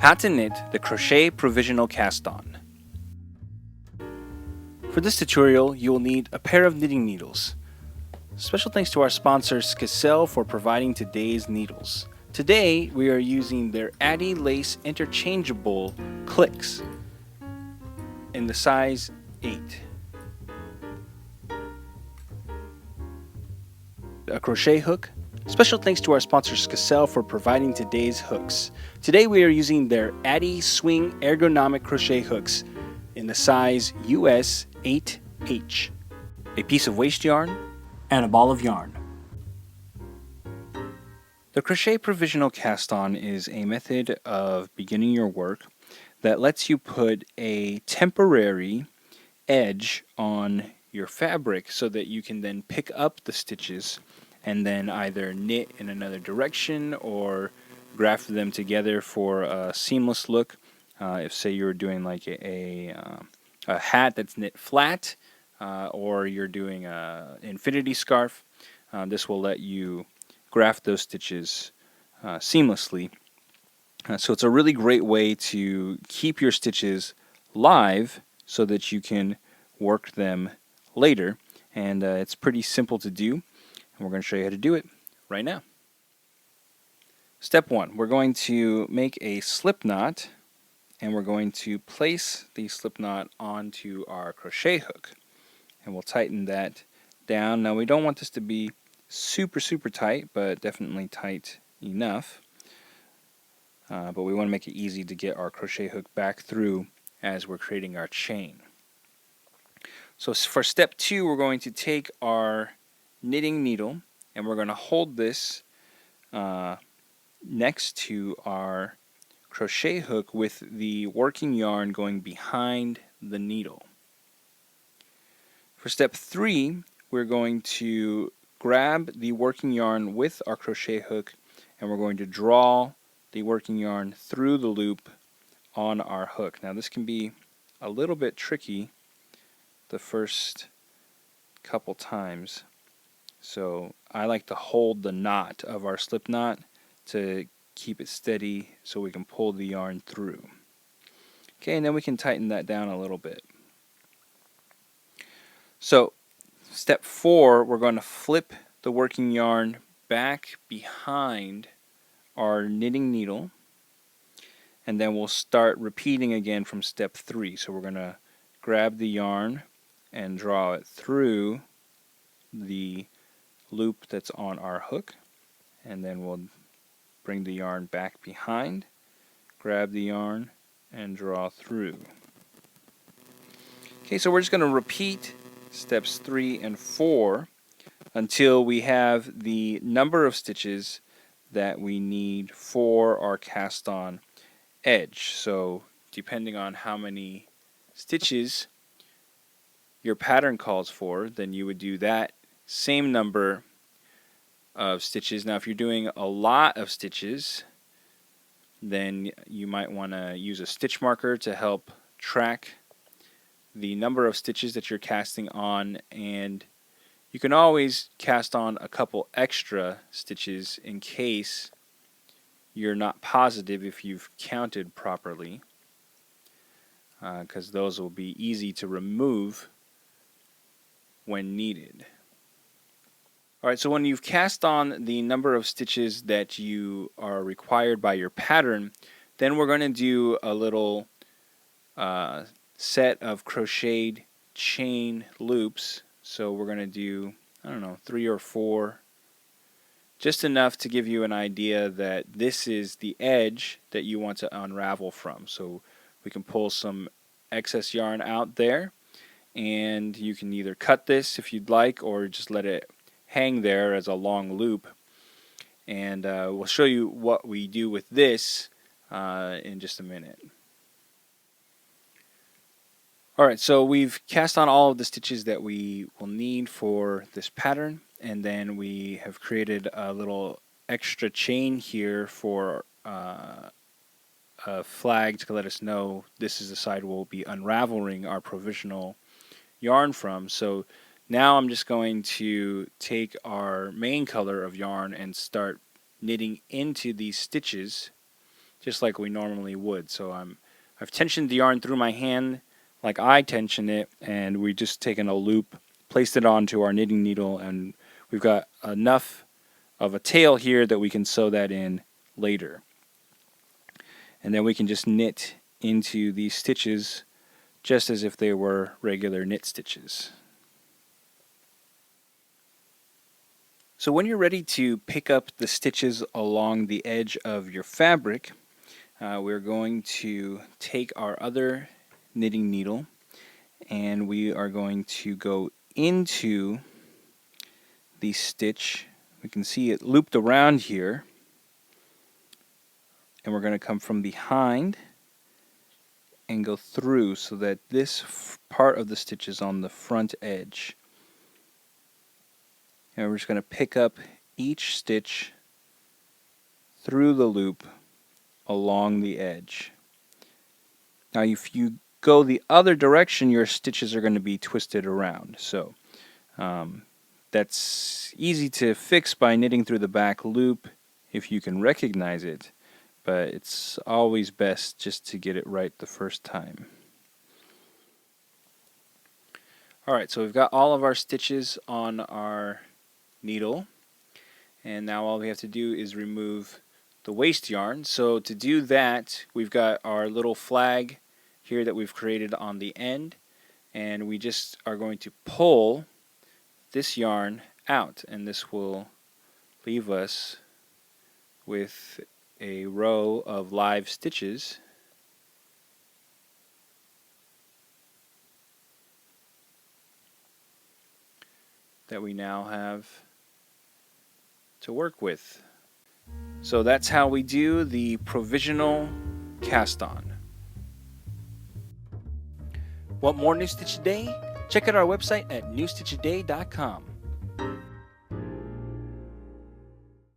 How to knit the Crochet Provisional Cast-On. For this tutorial, you will need a pair of knitting needles. Special thanks to our sponsor Scarves for providing today's needles. Today, we are using their Addy Lace Interchangeable Clicks in the size 8. A crochet hook. Special thanks to our sponsor Scarves for providing today's hooks. Today we are using their Addy Swing Ergonomic Crochet Hooks in the size US 8H. A piece of waste yarn and a ball of yarn. The Crochet Provisional Cast-On is a method of beginning your work that lets you put a temporary edge on your fabric so that you can then pick up the stitches and then either knit in another direction or graft them together for a seamless look. If say you're doing like a hat that's knit flat, or you're doing an infinity scarf, this will let you graft those stitches seamlessly. So it's a really great way to keep your stitches live so that you can work them later, and it's pretty simple to do. And we're going to show you how to do it right now. Step 1, we're going to make a slip knot, and we're going to place the slip knot onto our crochet hook, and we'll tighten that down. Now we don't want this to be super tight, but definitely tight enough, but we want to make it easy to get our crochet hook back through as we're creating our chain. So for step 2, we're going to take our knitting needle and we're going to hold this next to our crochet hook with the working yarn going behind the needle. For step 3, we're going to grab the working yarn with our crochet hook and we're going to draw the working yarn through the loop on our hook. Now this can be a little bit tricky the first couple times. So I like to hold the knot of our slip knot to keep it steady so we can pull the yarn through. Okay, and then we can tighten that down a little bit. So step 4, we're going to flip the working yarn back behind our knitting needle, and then we'll start repeating again from step 3. So we're going to grab the yarn and draw it through the loop that's on our hook, and then we'll bring the yarn back behind, grab the yarn, and draw through. Okay, so we're just going to repeat steps 3 and 4 until we have the number of stitches that we need for our cast-on edge. So depending on how many stitches your pattern calls for, then you would do that same number of stitches. Now if you're doing a lot of stitches, then you might want to use a stitch marker to help track the number of stitches that you're casting on, and you can always cast on a couple extra stitches in case you're not positive if you've counted properly, because those will be easy to remove when needed. Alright, so when you've cast on the number of stitches that you are required by your pattern, then we're going to do a little set of crocheted chain loops. So we're going to do, I don't know, 3 or 4, just enough to give you an idea that this is the edge that you want to unravel from. So we can pull some excess yarn out there, and you can either cut this if you'd like or just let it hang there as a long loop, and we'll show you what we do with this in just a minute. Alright, so we've cast on all of the stitches that we will need for this pattern, and then we have created a little extra chain here for a flag to let us know this is the side we'll be unraveling our provisional yarn from. So now I'm just going to take our main color of yarn and start knitting into these stitches just like we normally would. So I've tensioned the yarn through my hand like I tension it, and we just taken a loop, placed it onto our knitting needle, and we've got enough of a tail here that we can sew that in later. And then we can just knit into these stitches just as if they were regular knit stitches. So when you're ready to pick up the stitches along the edge of your fabric, we're going to take our other knitting needle and we are going to go into the stitch. We can see it looped around here, and we're going to come from behind and go through so that this part of the stitch is on the front edge. And we're just going to pick up each stitch through the loop along the edge. Now if you go the other direction, your stitches are going to be twisted around. So that's easy to fix by knitting through the back loop if you can recognize it, but it's always best just to get it right the first time. Alright, so we've got all of our stitches on our needle, and now all we have to do is remove the waste yarn. So to do that, we've got our little flag here that we've created on the end, and we just are going to pull this yarn out, and this will leave us with a row of live stitches that we now have to work with. So that's how we do the provisional cast on. Want more New Stitch a Day? Check out our website at newstitchaday.com.